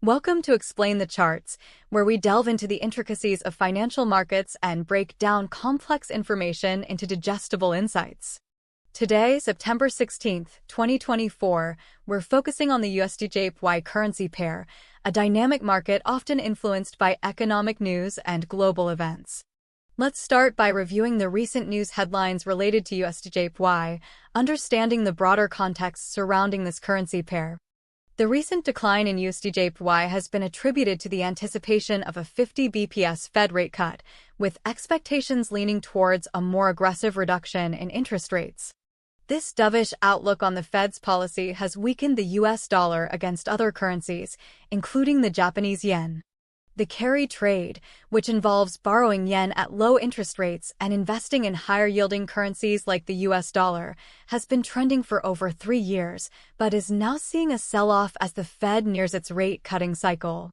Welcome to Explain the Charts, where we delve into the intricacies of financial markets and break down complex information into digestible insights. Today, September 16th, 2024, we're focusing on the USDJPY currency pair, a dynamic market often influenced by economic news and global events. Let's start by reviewing the recent news headlines related to USDJPY, understanding the broader context surrounding this currency pair. The recent decline in USDJPY has been attributed to the anticipation of a 50 bps Fed rate cut, with expectations leaning towards a more aggressive reduction in interest rates. This dovish outlook on the Fed's policy has weakened the US dollar against other currencies, including the Japanese yen. The carry trade, which involves borrowing yen at low interest rates and investing in higher-yielding currencies like the US dollar, has been trending for over 3 years, but is now seeing a sell-off as the Fed nears its rate-cutting cycle.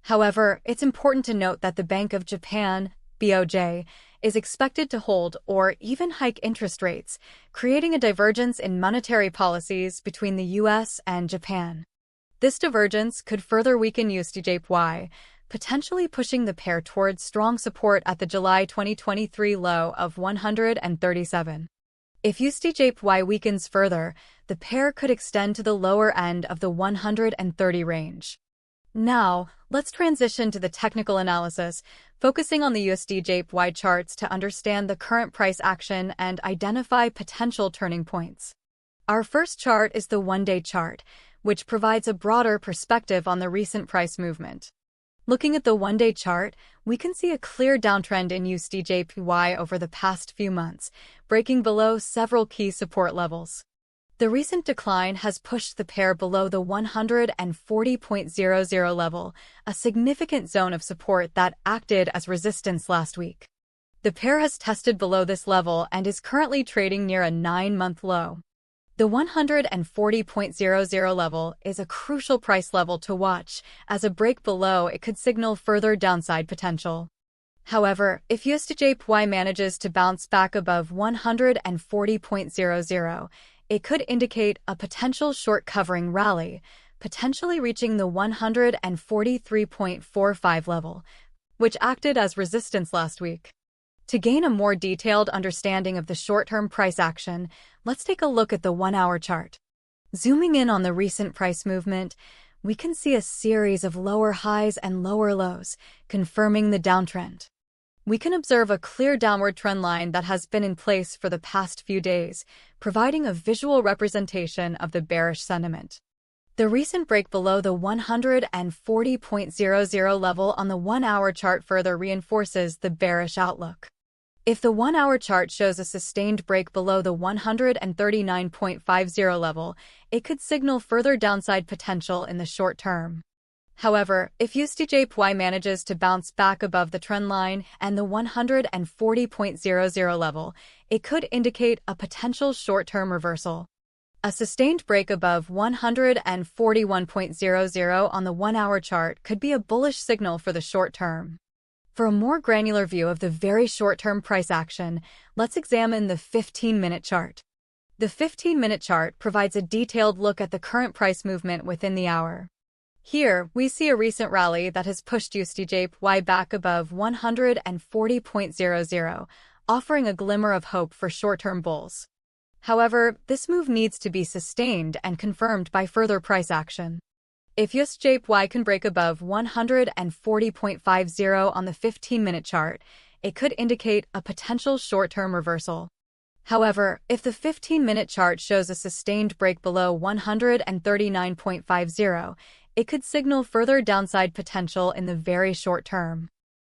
However, it's important to note that the Bank of Japan, BOJ, is expected to hold or even hike interest rates, creating a divergence in monetary policies between the US and Japan. This divergence could further weaken USDJPY, potentially pushing the pair towards strong support at the July 2023 low of 137. If USDJPY weakens further, the pair could extend to the lower end of the 130 range. Now, let's transition to the technical analysis, focusing on the USDJPY charts to understand the current price action and identify potential turning points. Our first chart is the one-day chart, which provides a broader perspective on the recent price movement. Looking at the one-day chart, we can see a clear downtrend in USDJPY over the past few months, breaking below several key support levels. The recent decline has pushed the pair below the 140.00 level, a significant zone of support that acted as resistance last week. The pair has tested below this level and is currently trading near a 9-month low. The 140.00 level is a crucial price level to watch, as a break below it could signal further downside potential. However, if USDJPY manages to bounce back above 140.00, it could indicate a potential short covering rally, potentially reaching the 143.45 level, which acted as resistance last week. To gain a more detailed understanding of the short-term price action, let's take a look at the 1-hour chart. Zooming in on the recent price movement, we can see a series of lower highs and lower lows, confirming the downtrend. We can observe a clear downward trend line that has been in place for the past few days, providing a visual representation of the bearish sentiment. The recent break below the 140.00 level on the 1-hour chart further reinforces the bearish outlook. If the 1-hour chart shows a sustained break below the 139.50 level, it could signal further downside potential in the short term. However, if USDJPY manages to bounce back above the trend line and the 140.00 level, it could indicate a potential short-term reversal. A sustained break above 141.00 on the 1-hour chart could be a bullish signal for the short term. For a more granular view of the very short-term price action, let's examine the 15-minute chart. The 15-minute chart provides a detailed look at the current price movement within the hour. Here, we see a recent rally that has pushed USDJPY back above 140.00, offering a glimmer of hope for short-term bulls. However, this move needs to be sustained and confirmed by further price action. If USDJPY can break above 140.50 on the 15-minute chart, it could indicate a potential short-term reversal. However, if the 15-minute chart shows a sustained break below 139.50, it could signal further downside potential in the very short term.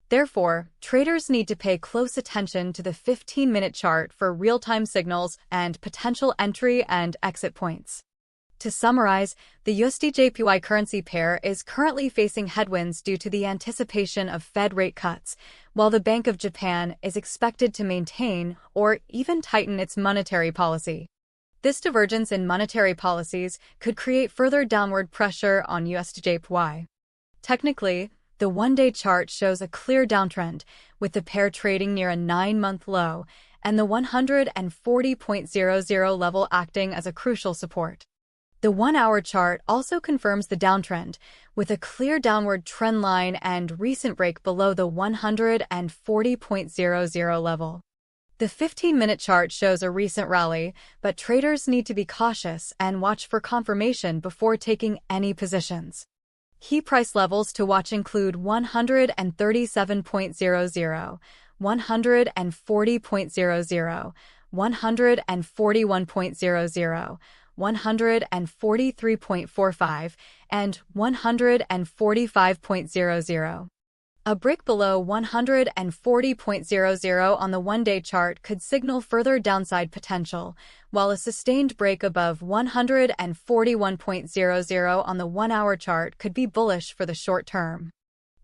Therefore, traders need to pay close attention to the 15-minute chart for real-time signals and potential entry and exit points. To summarize, the USDJPY currency pair is currently facing headwinds due to the anticipation of Fed rate cuts, while the Bank of Japan is expected to maintain or even tighten its monetary policy. This divergence in monetary policies could create further downward pressure on USDJPY. Technically, the one-day chart shows a clear downtrend, with the pair trading near a 9-month low and the 140.00 level acting as a crucial support. The 1-hour chart also confirms the downtrend, with a clear downward trend line and recent break below the 140.00 level. The 15-minute chart shows a recent rally, but traders need to be cautious and watch for confirmation before taking any positions. Key price levels to watch include 137.00, 140.00, 141.00, 143.45, and 145.00. A break below 140.00 on the one-day chart could signal further downside potential, while a sustained break above 141.00 on the 1-hour chart could be bullish for the short term.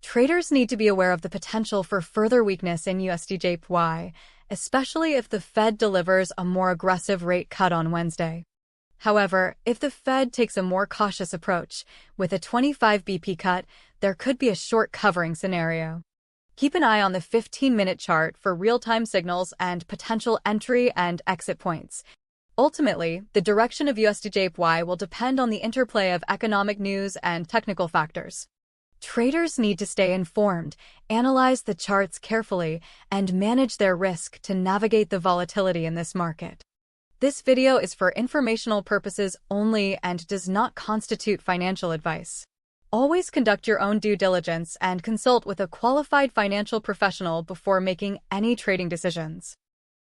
Traders need to be aware of the potential for further weakness in USDJPY, especially if the Fed delivers a more aggressive rate cut on Wednesday. However, if the Fed takes a more cautious approach, with a 25 BP cut, there could be a short covering scenario. Keep an eye on the 15-minute chart for real-time signals and potential entry and exit points. Ultimately, the direction of USDJPY will depend on the interplay of economic news and technical factors. Traders need to stay informed, analyze the charts carefully, and manage their risk to navigate the volatility in this market. This video is for informational purposes only and does not constitute financial advice. Always conduct your own due diligence and consult with a qualified financial professional before making any trading decisions.